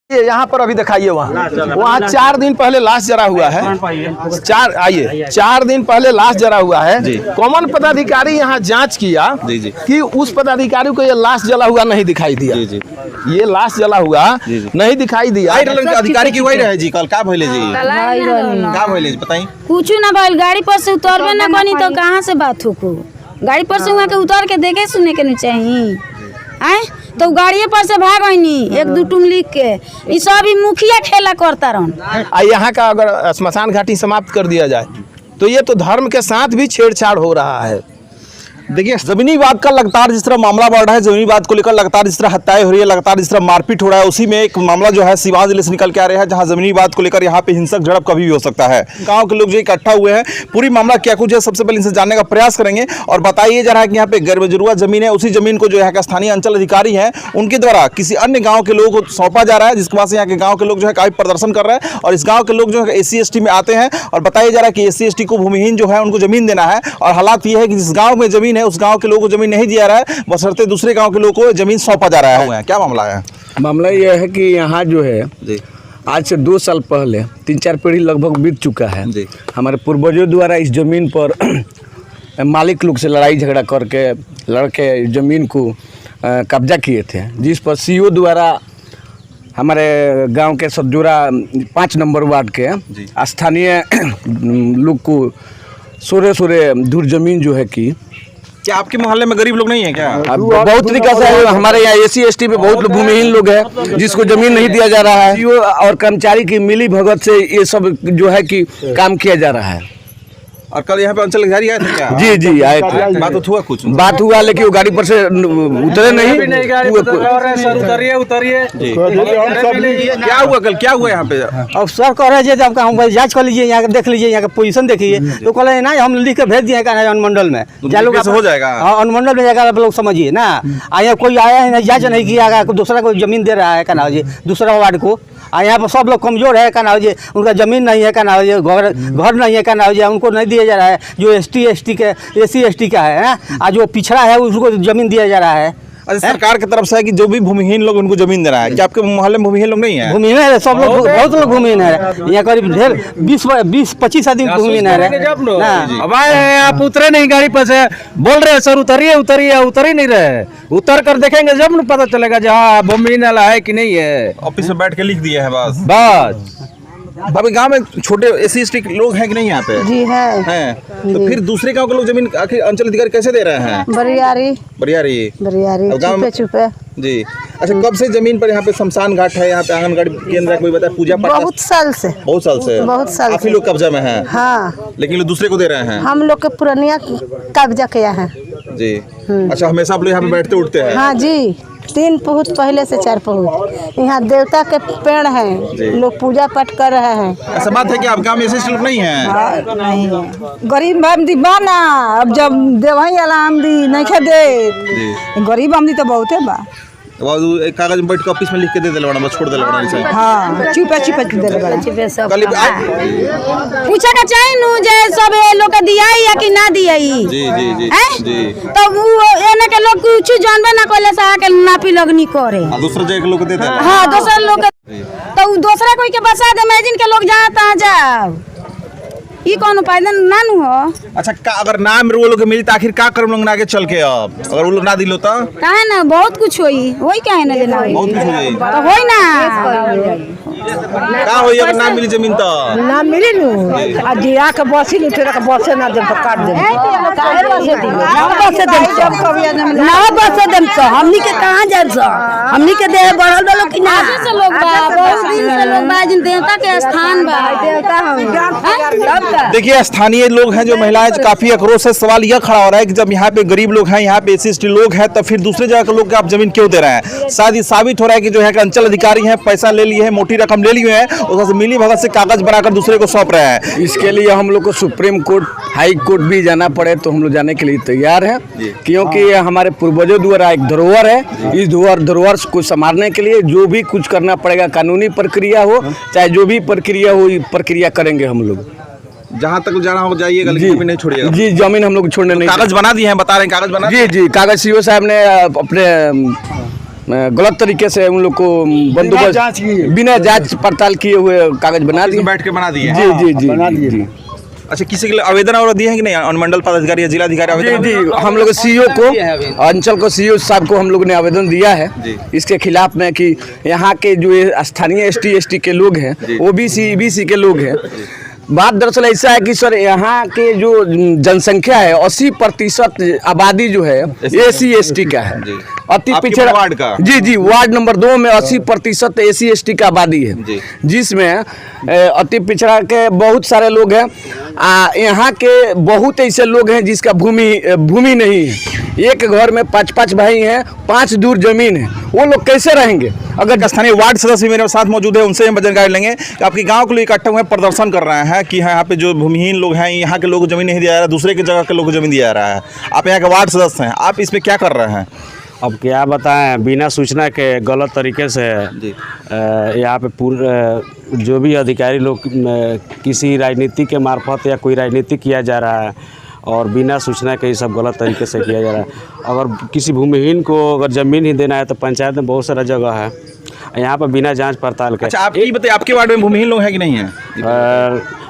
ये यहाँ पर अभी दिखाइए वहाँ 4 दिन पहले लाश जरा हुआ है। 4 दिन पहले लाश जरा हुआ है। कॉमन पदाधिकारी यहाँ जांच किया कि उस पदाधिकारी को ये लाश जला हुआ नहीं दिखाई दिया। ये लाश जला हुआ नहीं दिखाई दिया। अधिकारी की वही रहे जी कल का भइले जी का भइले जी बताई कुछ ना भइल। गाड़ी पर से उतरबे ना कनी तो कहाँ से बात हो को। गाड़ी पर से वहाँ के उतर के देखे सुने के नहीं चाहिए आए तो गाड़िए पर से भाग आईनी 1-2 टूम लिख के ये सब मुखिया खेला करता रहा। यहाँ का अगर स्मशान घाटी समाप्त कर दिया जाए तो ये तो धर्म के साथ भी छेड़छाड़ हो रहा है। देखिए जमीनी विवाद का लगातार जिस तरह मामला बढ़ रहा है, जमीनी विवाद को लेकर लगातार जिस तरह हत्याएं हो रही है, लगातार जिस तरह मारपीट हो रहा है, उसी में एक मामला जो है सीवान जिले से निकल के आ रहा है जहां जमीनी विवाद को लेकर यहां पे हिंसक झड़प कभी भी हो सकता है। गांव के लोग जो इकट्ठा हुए हैं, पूरी मामला क्या कुछ है सबसे पहले इनसे जानने का प्रयास करेंगे और बताइए जा रहा है कि यहाँ पे गैरमजरूआ जमीन है, उसी जमीन को जो यहाँ का स्थानीय अंचल अधिकारी है उनके द्वारा किसी अन्य गाँव के लोगों को सौंपा जा रहा है, जिसके बाद से यहाँ के गाँव के लोग जो है काफी प्रदर्शन कर रहे हैं और इस गाँव के लोग जो है SC/ST में आते हैं और बताया जा रहा है कि SC/ST को भूमिहीन जो है उनको जमीन देना है और हालात ये है कि जिस गाँव में जमीन है उस गाँव के लोगों जमीन नहीं दिया रहा है, बशर्ते दूसरे गांव के लोगों को जमीन सौंपा जा रहा है। क्या मामला है? मामला यह है कि यहाँ जो है आज से 2 साल पहले 3-4 पीढ़ी लगभग बीत चुका है। हमारे पूर्वजों द्वारा इस जमीन पर मालिक लोग से लड़ाई झगड़ा करके लड़के जमीन को कब्जा किए थे, जिस पर CO द्वारा हमारे गांव के सतजोरा 5 नंबर वार्ड के स्थानीय लोग को सोरे दूर जमीन जो है कि क्या आपके मोहल्ले में गरीब लोग नहीं है क्या? बहुत तरीका से हमारे यहाँ SC/ST पे बहुत भूमिहीन लोग हैं जिसको जमीन नहीं दिया जा रहा है और कर्मचारी की मिली भगत से ये सब जो है कि काम किया जा रहा है। और कल यहाँ पे अंचल अधिकारी आए थे क्या? जी आए थे। बात हुआ कुछ बात हुआ लेकिन वो गाड़ी पर से उतरे नहीं। उतरिए क्या हुआ कल? क्या हुआ यहाँ पे? अब सर कह रहे हैं जब हम जांच कर लीजिए, यहाँ देख लीजिए, यहाँ का पोजीशन देखिए, तो कह रहे हैं ना हम लिख के भेज दिए अनुमंडल में, हो जाएगा अनुमंडल में जाएगा आप लोग समझिए ना। यहाँ कोई आया है जांच नहीं किया, दूसरा कोई जमीन दे रहा है का ना जी दूसरा वार्ड को। यहाँ पर सब लोग कमजोर है का ना जी, उनका जमीन नहीं है का ना जी, घर नहीं है का ना जी, उनको नहीं दिया जा रहा है। जो SC/ST का है ना, आज जो पिछड़ा है उसको जमीन दिया जा रहा है। अच्छा सरकार की तरफ से है कि जो भी भूमिहीन लोग उनको जमीन देना है। क्या आपके मोहल्ले में भूमिहीन लोग नहीं है? भूमिहीन है सब लोग, बहुत लोग भूमिहीन है यहाँ करीब ढेर 20-25 आदमी भूमिहीन है। अब आए हैं आप उतरे नहीं गाड़ी पर से, बोल रहे हैं सर उतरिए उतर ही नहीं रहे। उतर कर देखेंगे जब न पता चलेगा जहाँ भूमिहीन वाला है कि नहीं है। ऑफिस में बैठ के लिख दिया है बस। अभी गांव में छोटे SC/ST लोग हैं कि नहीं यहाँ पे? जी है। तो फिर दूसरे गांव के लोग जमीन आखिर अंचल अधिकारी कैसे दे रहे हैं? बरियारी चुपे जी। अच्छा कब से जमीन पर यहाँ पे शमशान घाट है, यहाँ पे आंगनबाड़ी केंद्र है, कोई बताया पूजा पाठ? बहुत साल से काफी लोग कब्जा में हैं। हाँ लेकिन लोग दूसरे को दे रहे हैं। हम लोग के पुरानिया कब्जा किया है जी। अच्छा हमेशा आप लोग यहाँ पे बैठते उठते हैं? हाँ जी, 3 पहुँच पहले से 4 पहुँच। यहाँ देवता के पेड़ हैं, लोग पूजा पाठ कर रहे हैं। ऐसा बात है कि आप गाँव में ऐसे लोग नहीं है? गरीब आमदी बा ना, अब जब देवही वाला आमदी नहीं खे दे, गरीब आमदी तो बहुत है बा। एक कागज में बैठ के ऑफिस में लिख के दे देला बड़ा, छोड़ देला बड़ा। हाँ चुपे दे बड़ा। पूछा का चाहिए नु जे सब लोग के दिया या कि ना दिया जी। तो वो एने के लोग कुछ जानबे ना कोले सा के नापी लगनी करे। दूसरा जगह के लोग को देता है। हां दूसरा लोग तो दूसरा कोई के बसा दे, इमेजिन के लोग जाता जाओ ई कौन उपाय नानू हो। अच्छा अगर नाम वो लोग मिली तो आखिर का करम लोग आगे चल के, अब अगर वो लोग ना दिलो तो काहे ना बहुत कुछ होई काहे ना देना बहुत कुछ हो जाई तो होई ना का होई अगर ना मिली जमीन तो ना मिली नु आ दिया के बसी नु तेरा के बसे ना दे तो काट दे ना बसे दम तो हमनी के कहां जाब स हमनी के दे बढ़ल वालो कि ना से लोग बा बहुत दिन से लोग बा जिन देवता के स्थान बा देवता हम। देखिए स्थानीय लोग हैं जो महिलाएं काफी आक्रोश है। सवाल यह खड़ा हो रहा है कि जब यहाँ पे गरीब लोग हैं, यहाँ पे SC/ST लोग हैं, तो फिर दूसरे जगह के लोग आप जमीन क्यों दे रहे हैं? शायद ये साबित हो रहा है कि जो है अंचल अधिकारी हैं पैसा ले लिए हैं, मोटी रकम ले लिए हैं, उससे मिली भगत से कागज बनाकर दूसरे को सौंप रहे हैं। इसके लिए हम लोग को सुप्रीम कोर्ट, हाई कोर्ट भी जाना पड़े तो हम लोग जाने के लिए तैयार हैं, क्योंकि हमारे पूर्वजों द्वारा एक धरोहर है। इस धरोहर को संभालने के लिए जो भी कुछ करना पड़ेगा, कानूनी प्रक्रिया हो चाहे जो भी प्रक्रिया हो, प्रक्रिया करेंगे हम लोग। जहाँ तक जाना हो जाइएगा, जमीन नहीं छोड़िएगा। जी जमीन हम लोग छोड़ने नहीं। कागज बना दिए हैं, बता रहे हैं कागज बना? जी कागज CO साहब ने अपने गलत तरीके से उन लोग को बंदोबस्त बिना जांच पड़ताल किए हुए कागज बना दिए, बैठ के बना दिए। जी जी जी जी। अच्छा, किसी के लिए आवेदन और दिए हैं कि नहीं? अनुमंडल पदाधिकारी या जिलाधिकारी आवेदन? जी जी, हम लोग सीईओ को, अंचल को, सीईओ साहब को हम लोग ने आवेदन दिया है इसके खिलाफ में कि यहाँ के जो स्थानीय ST के लोग हैं, OBC EBC के लोग हैं। बात दरअसल ऐसा है कि सर यहाँ के जो जनसंख्या है 80% आबादी जो है SC ST का है, अति पिछड़ा वार्ड का। जी जी, वार्ड नंबर 2 में 80% SC ST का आबादी है, जिसमें अति पिछड़ा के बहुत सारे लोग हैं। यहाँ के बहुत ऐसे लोग हैं जिसका भूमि नहीं है। एक घर में 5-5 भाई हैं, 5 दूर जमीन है, वो लोग कैसे रहेंगे? अगर स्थानीय वार्ड सदस्य मेरे साथ मौजूद है, उनसे हम जानकारी लेंगे कि आपके गांव के लोग इकट्ठे हुए प्रदर्शन कर रहे हैं कि यहाँ पे जो भूमिहीन लोग हैं, यहाँ के लोगों को जमीन नहीं दिया जा रहा, दूसरे की जगह के लोगों को जमीन दिया जा रहा है। आप यहाँ के वार्ड सदस्य हैं, आप इसमें क्या कर रहे हैं? अब क्या बताएं, बिना सूचना के गलत तरीके से यहाँ पे जो भी अधिकारी लोग किसी राजनीति के मार्फत या कोई राजनीति किया जा रहा है और बिना सूचना के ये सब गलत तरीके से किया जा रहा है। अगर किसी भूमिहीन को अगर ज़मीन ही देना है तो पंचायत में बहुत सारा जगह है, यहाँ पर बिना जांच पड़ताल के। अच्छा, आप ये बताइए, आपके वार्ड में भूमिहीन लोग हैं कि नहीं है?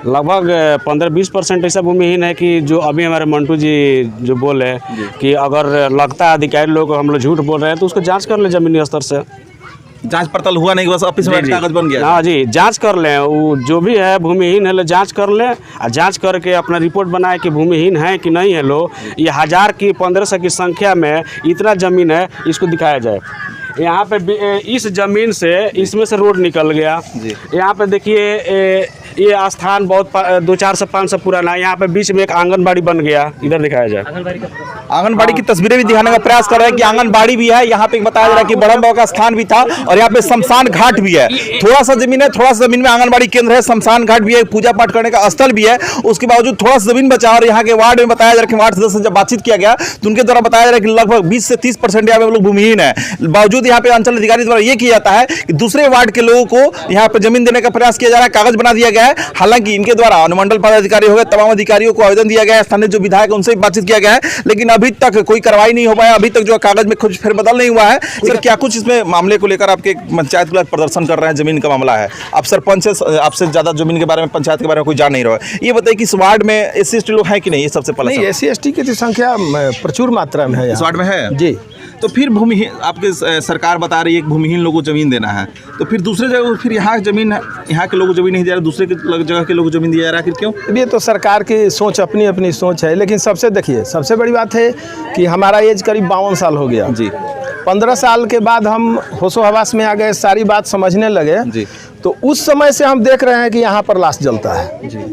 लगभग 15-20% ऐसा भूमिहीन है कि जो अभी हमारे मंटू जी जो बोले कि अगर लगता है अधिकारी लोग हम लोग झूठ बोल रहे हैं तो उसको जांच कर ले जमीनी स्तर से। जांच पड़ताल हुआ नहीं, बस ऑफिस में कागज बन गया? हाँ जी, जांच कर लें, वो जो भी है भूमिहीन है जांच कर लें और जांच करके अपना रिपोर्ट बनाए कि भूमिहीन है कि नहीं है लोग। ये 1000 की 1500 की संख्या में इतना ज़मीन है, इसको दिखाया जाए। यहाँ पे इस ज़मीन से इसमें से रोड निकल गया। यहाँ पे देखिए ये स्थान बहुत 200-400-500 पुराना है। यहाँ पे बीच में एक आंगनबाड़ी बन गया, इधर दिखाया जाए। आंगनबाड़ी की तस्वीरें भी दिखाने का प्रयास कर रहे हैं कि आंगनबाड़ी भी है। यहाँ पे बताया जा रहा है कि बड़म बाबा का स्थान भी था और यहाँ पे शमशान घाट भी है। थोड़ा सा जमीन है, थोड़ा सा जमीन में आंगनबाड़ी केंद्र है, शमशान घाट भी है, पूजा पाठ करने का स्थल भी है। उसके बावजूद थोड़ा सा जमीन बचा और यहाँ के वार्ड में बताया जा रहा है कि वार्ड सदस्य से जब बातचीत किया गया तो उनके द्वारा बताया जा रहा है कि लगभग 20 से 30% यहाँ पे लोग भूमिहीन है। बावजूद यहाँ पे अंचल अधिकारी द्वारा ये किया जाता है कि दूसरे वार्ड के लोगों को यहाँ पे जमीन देने का प्रयास किया जा रहा है, कागज बना दिया गया है। हालांकि इनके द्वारा अनुमंडल पदाधिकारी हो गए, तमाम अधिकारियों को आवेदन दिया गया है, स्थानीय जो विधायक है उनसे बातचीत किया गया है, लेकिन अभी तक कोई कार्रवाई नहीं हो पाया। अभी तक जो कागज में कुछ फेरबदल नहीं हुआ है। सर, क्या कुछ इसमें मामले को लेकर आपके पंचायत के प्रदर्शन कर रहे हैं? जमीन का मामला है, आप सरपंच से, आपसे ज्यादा जमीन के बारे में, पंचायत के बारे में कोई जान नहीं रहा है। ये बताइए कि इस वार्ड में SC ST लोग हैं कि नहीं? ये सबसे पहले नहीं, SC ST की संख्या प्रचुर मात्रा में है इस वार्ड में है जी। तो फिर भूमिहीन, आपके सरकार बता रही है कि भूमिहीन लोगों को जमीन देना है, तो फिर दूसरे जगह फिर यहाँ जमीन, यहाँ के लोगों को जमीन नहीं दिया रहा, दूसरे के जगह के लोगों को जमीन दिया जा रहा है, फिर क्यों? ये तो सरकार की सोच, अपनी अपनी सोच है। लेकिन सबसे देखिए, सबसे बड़ी बात है कि हमारा एज करीब 52 साल हो गया जी। 15 साल के बाद हम होशो हवास में आ गए, सारी बात समझने लगे जी। तो उस समय से हम देख रहे हैं कि यहाँ पर लाश जलता है जी।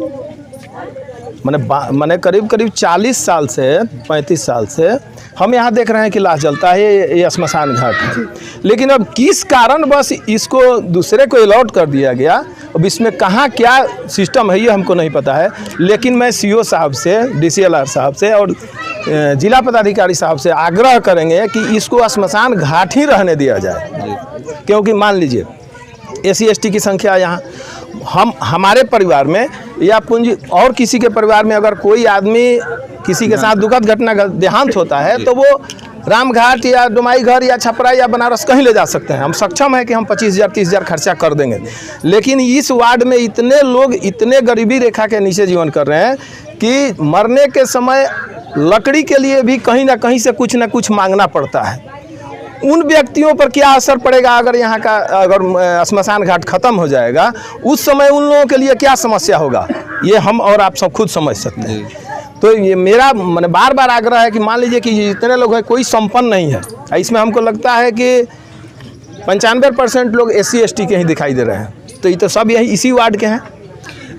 मैंने करीब 40 साल से 35 साल से हम यहाँ देख रहे हैं कि लाश जलता है। ये श्मशान घाट है। लेकिन अब किस कारण बस इसको दूसरे को अलॉट कर दिया गया, अब इसमें कहाँ क्या सिस्टम है ये हमको नहीं पता है। लेकिन मैं CO साहब से, DCLR साहब से और जिला पदाधिकारी साहब से आग्रह करेंगे कि इसको श्मशान घाट ही रहने दिया जाए। क्योंकि मान लीजिए SC ST की संख्या यहाँ, हमारे परिवार में या पूंजी और किसी के परिवार में अगर कोई आदमी किसी के साथ दुखद घटना देहांत होता है तो वो रामघाट या डुमाई घर या छपरा या बनारस कहीं ले जा सकते हैं। हम सक्षम हैं कि हम 25,000 30,000 खर्चा कर देंगे। लेकिन इस वार्ड में इतने लोग इतने गरीबी रेखा के नीचे जीवन कर रहे हैं कि मरने के समय लकड़ी के लिए भी कहीं ना कहीं से कुछ ना कुछ मांगना पड़ता है। उन व्यक्तियों पर क्या असर पड़ेगा अगर यहाँ का अगर श्मशान घाट खत्म हो जाएगा, उस समय उन लोगों के लिए क्या समस्या होगा, ये हम और आप सब खुद समझ सकते हैं। तो ये मेरा मैंने बार बार आग्रह है कि मान लीजिए कि जितने लोग हैं कोई संपन्न नहीं है, इसमें हमको लगता है कि 95% लोग SC ST के ही दिखाई दे रहे हैं। तो ये तो सब यही इसी वार्ड के हैं।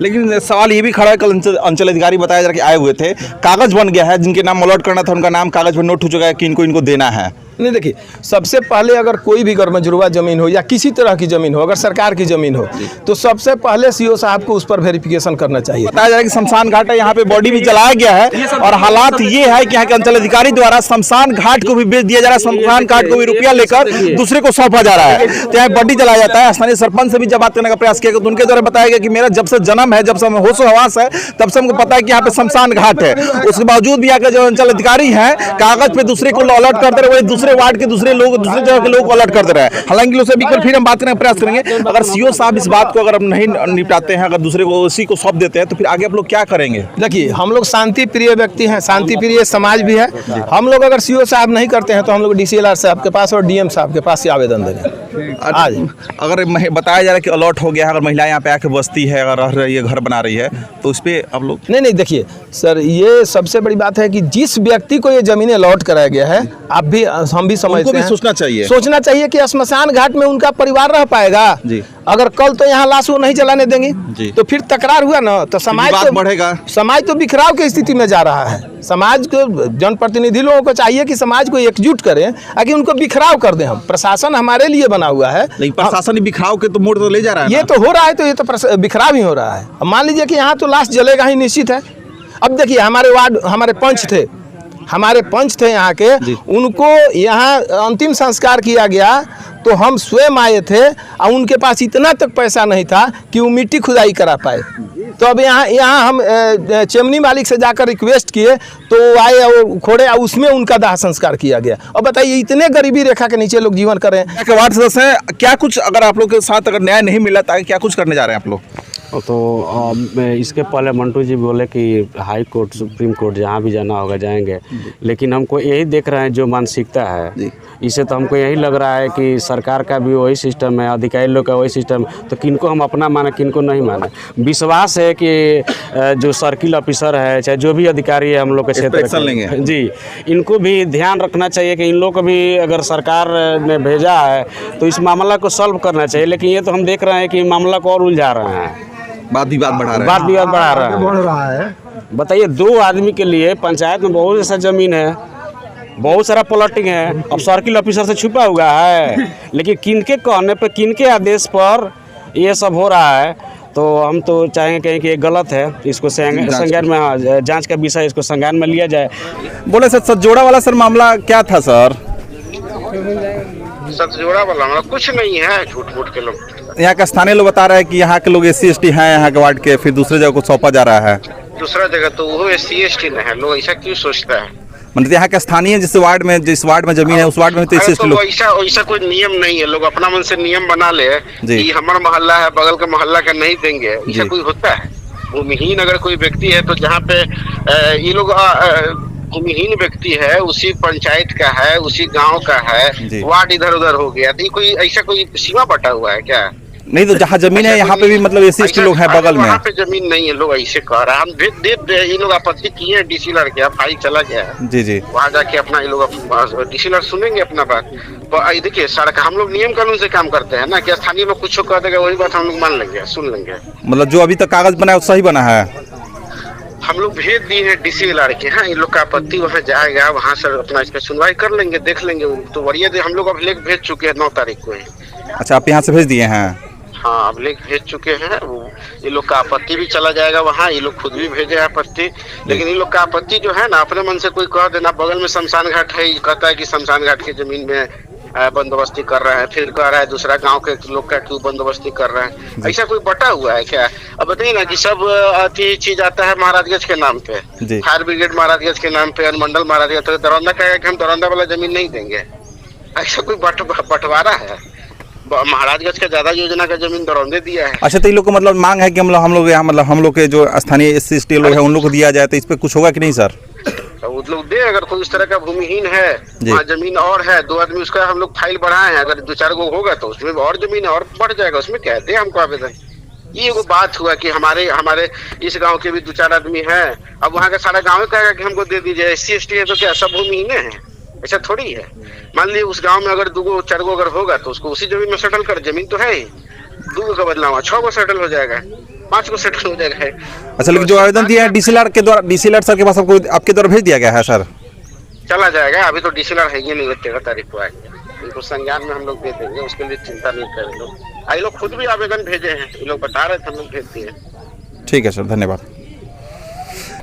लेकिन सवाल ये भी खड़ा है, कल अंचल अधिकारी बताया जा रहा है कि आए हुए थे, कागज बन गया है, जिनके नाम अलॉट करना था उनका नाम कागज पर नोट हो चुका है कि इनको देना है। नहीं, देखिए, सबसे पहले अगर कोई भी गरमजुरवा ज़मीन हो या किसी तरह की ज़मीन हो, अगर सरकार की ज़मीन हो, तो सबसे पहले CO साहब को उस पर वेरिफिकेशन करना चाहिए। बताया जा रहा है कि शमशान घाट है, यहाँ पे बॉडी भी जलाया गया है और हालात ये है कि यहाँ के अंचल अधिकारी द्वारा शमशान घाट को भी बेच दिया जा रहा है, शमशान घाट को भी रुपया लेकर दूसरे को सौंपा जा रहा है। तो यहाँ बॉडी जलाया जाता है। स्थानीय सरपंच से भी जब बात करने का प्रयास किया तो उनके द्वारा बताया गया कि मेरा जब से जन्म है, जब से होशो हवास है, तब से हमको पता है कि यहाँ पे शमशान घाट है। उसके बावजूद भी यहाँ के जो अंचल अधिकारी हैं कागज पे दूसरे को अलॉट करते रहे, दूसरे वार्ड के दूसरे लोग दूसरे जगह के लोग को अलर्ट कर दे रहे हैं। हालांकि लोग से भी फिर हम बात करने का प्रयास करेंगे। अगर सीओ साहब इस बात को अगर नहीं निपटाते हैं, अगर दूसरे को उसी को सौंप देते हैं, तो फिर आगे आप लोग क्या करेंगे? देखिए, हम लोग शांति प्रिय व्यक्ति हैं, शांति प्रिय समाज भी है। हम लोग अगर सीओ साहब नहीं करते हैं तो हम लोग DCLR साहब के पास और DM साहब के पास ही आवेदन देंगे। आज अगर बताया जा रहा है कि अलर्ट हो गया है, अगर महिला यहाँ पे आके बसती है, अगर रह रही है, घर बना रही है, तो उस पर आप लोग नहीं, देखिए सर, ये सबसे बड़ी बात है कि जिस व्यक्ति को ये जमीनें अलॉट कराया गया है, आप भी हम भी समझते हैं, सोचना चाहिए कि श्मशान घाट में उनका परिवार रह पाएगा जी। अगर कल तो यहाँ लाश वो नहीं जलाने देंगे तो फिर तकरार हुआ ना, तो समाज तो बढ़ेगा, समाज तो बिखराव की स्थिति में जा रहा है। समाज को, जनप्रतिनिधि लोगों को चाहिए कि समाज को एकजुट करें, ताकि उनको बिखराव कर दें। हम प्रशासन हमारे लिए बना हुआ है, नहीं प्रशासन बिखराव के तो मोड़ तो ले जा रहा है, ये तो हो रहा है, तो ये तो बिखराव ही हो रहा है। अब मान लीजिए कि यहाँ तो लाश जलेगा ही निश्चित है। अब देखिए, हमारे पंच थे यहाँ के, उनको यहाँ अंतिम संस्कार किया गया तो हम स्वयं आए थे और उनके पास इतना तक पैसा नहीं था कि वो मिट्टी खुदाई करा पाए। तो अब यहाँ हम चिमनी मालिक से जाकर रिक्वेस्ट किए तो आए और खोड़े और उसमें उनका दाह संस्कार किया गया। और बताइए, इतने गरीबी रेखा के नीचे लोग जीवन कर रहे हैं। वार्ड सदस्य हैं, क्या कुछ अगर आप लोग के साथ अगर न्याय नहीं मिला तो क्या कुछ करने जा रहे हैं आप लोग? तो इसके पहले मंटू जी बोले कि हाई कोर्ट, सुप्रीम कोर्ट, जहाँ भी जाना होगा जाएंगे, लेकिन हमको यही देख रहे हैं जो मानसिकता है, इससे तो हमको यही लग रहा है कि सरकार का भी वही सिस्टम है, अधिकारी लोग का वही सिस्टम, तो किनको हम अपना माने, किनको नहीं माने। विश्वास है कि जो सर्किल ऑफिसर है, चाहे जो भी अधिकारी है हम लोग के क्षेत्र लेंगे जी, इनको भी ध्यान रखना चाहिए कि इन लोग को भी अगर सरकार ने भेजा है तो इस मामला को सॉल्व करना चाहिए। लेकिन ये तो हम देख रहे हैं कि मामला को और उलझा रहे हैं, बात विवाद बढ़ा रहा है। बताइए, 2 आदमी के लिए पंचायत में बहुत ऐसा जमीन है, बहुत सारा प्लॉटिंग है, अब सर्किल ऑफिसर से छुपा हुआ है, लेकिन किनके कहने पे, किनके आदेश पर ये सब हो रहा है? तो हम तो चाहेंगे कहीं कि ये गलत है, इसको संज्ञान में, जांच का विषय इसको संज्ञान में लिया जाए। बोले सर, सतजोड़ा वाला सर मामला क्या था सर? सतजोड़ा वाला मामला कुछ नहीं है, झूठ के लोग, यहाँ का स्थानीय लोग बता रहे हैं कि यहाँ के लोग SC ST हैं यहाँ के वार्ड के, फिर दूसरे जगह को सौंपा जा रहा है। दूसरा जगह तो वो SC ST नहीं है, लोग ऐसा क्यों सोचता है? मतलब यहाँ के स्थानीय जिस वार्ड में जमीन है, उस वार्ड में तो SC ST लोग, ऐसा कोई नियम नहीं है। लोग अपना मन से नियम बना ले कि हमारा मोहल्ला है, बगल का मोहल्ला का नहीं देंगे, ऐसा कोई होता है? भूमिहीन अगर कोई व्यक्ति है तो जहाँ पे ये लोग भूमिहीन व्यक्ति है, उसी पंचायत का है, उसी गांव का है, वार्ड इधर उधर हो गया, तो कोई ऐसा कोई सीमा बटा हुआ है क्या? नहीं, तो जहाँ जमीन है यहाँ पे भी मतलब SC ST लोग हैं बगल में, वहाँ पे जमीन नहीं है, लोग ऐसे कह रहे हैं। हम भेज ये लोग आपत्ति किए हैं, DCLR के, फाइल चला गया है जी, वहाँ जाके अपना ये लोग DCLR सुनेंगे अपना बात। तो देखिए, सड़क हम लोग नियम कानून से काम करते हैं ना, कि स्थानीय लोग कुछ कह देगा वही बात हम लोग मान लेंगे, सुन लेंगे। मतलब जो अभी तक कागज बना है वो सही बना है? हम लोग भेज दिए हैं DCLR के, हाँ, इन लोग का आपत्ति वहाँ जाएगा, वहाँ से अपना इसका सुनवाई कर लेंगे, देख लेंगे। तो वरिया हम लोग अब लेख भेज चुके हैं 9 तारीख को ही। अच्छा, आप यहाँ से भेज दिए हैं? हाँ, अब लेख भेज चुके हैं। ये लोग का आपत्ति भी चला जाएगा वहाँ, ये लोग खुद भी भेजे आपत्ति। लेकिन इन लोग का आपत्ति जो है ना, अपने मन से कोई कह देना, बगल में शमशान घाट है, कहता है कि शमशान घाट की जमीन में बंदोबस्ती कर रहा है, फिर कह रहा है दूसरा गांव के लोग का क्यों बंदोबस्ती कर रहा है? ऐसा कोई बटा हुआ है क्या? अब बताइए ना कि सब चीज आता है महाराजगंज के नाम पे, फायर ब्रिगेड महाराजगंज के नाम पे, अनुमंडल महाराजगंज, तो दरौंदा कहेगा कि हम दरौंदा वाला जमीन नहीं देंगे। ऐसा कोई बंटवारा है? महाराजगंज का ज्यादा योजना का जमीन दरौंदे दिया है। अच्छा, तो इन लोग को मतलब मांग है कि हम लोग यहाँ, मतलब हम लोग के जो स्थानीय SC ST लोग हैं उन लोग को दिया जाए, तो इस पे कुछ होगा कि नहीं सर? वो लोग दे, अगर कोई इस तरह का भूमिहीन है, वहाँ जमीन और है, 2 आदमी, उसका हम लोग फाइल बढ़ाए हैं, अगर 2-4 गो होगा तो उसमें और जमीन और बढ़ जाएगा, उसमें कहते हैं हमको आवेदन। ये वो बात हुआ कि हमारे इस गांव के भी 2-4 आदमी हैं, अब वहाँ का सारा गांव कहेगा कि हमको दे दीजिए। SC ST है तो क्या सब भूमिहीन है? ऐसा थोड़ी है। मान लीजिए उस गांव में अगर 2-4 गो अगर होगा तो उसको उसी जमीन में सेटल कर, जमीन तो है ही, 2 का बदला 6 गो सेटल हो जाएगा, 5 को सेटल हो जाएगा। अच्छा, लेकिन जो आवेदन दिया है DCLR के द्वारा, DCLR सर के पास आपके द्वारा भेज दिया गया है सर? चला जाएगा, अभी तो DCLR है ही नहीं, 13 तारीख को आएंगे, इनको संज्ञान में हम लोग दे देंगे, उसके लिए चिंता नहीं करें लोग। ये लोग खुद भी आवेदन भेजे हैं, ये लोग बता रहे थे, हम लोग भेज दिए। ठीक है सर, धन्यवाद।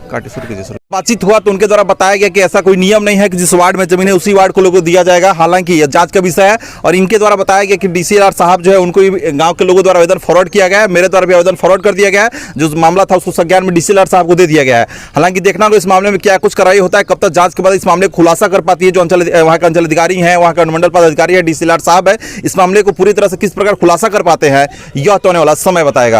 काटे शुरू कीजिए। बातचीत हुआ तो उनके द्वारा बताया गया कि ऐसा कोई नियम नहीं है कि जिस वार्ड में जमीन है उसी वार्ड को लोगों को दिया जाएगा। हालांकि यह जांच का विषय है और इनके द्वारा बताया गया कि डीसीएलआर साहब जो है उनको गांव के लोगों द्वारा आवेदन फॉरवर्ड किया गया है, मेरे द्वारा भी आवेदन फॉरवर्ड कर दिया गया है। जो मामला था उसको संज्ञान में डीसीएलआर साहब को दे दिया गया है। हालांकि देखना होगा इस मामले में क्या कुछ कार्रवाई होता है, कब तक जांच के बाद इस मामले को खुलासा कर पाती है जो वहाँ के अंचल अधिकारी हैं, वहाँ का अनुमंडल पदाधिकारी है, डीसीएलआर साहब है, इस मामले को पूरी तरह से किस प्रकार खुलासा कर पाते हैं यह तो आने वाला समय बताएगा।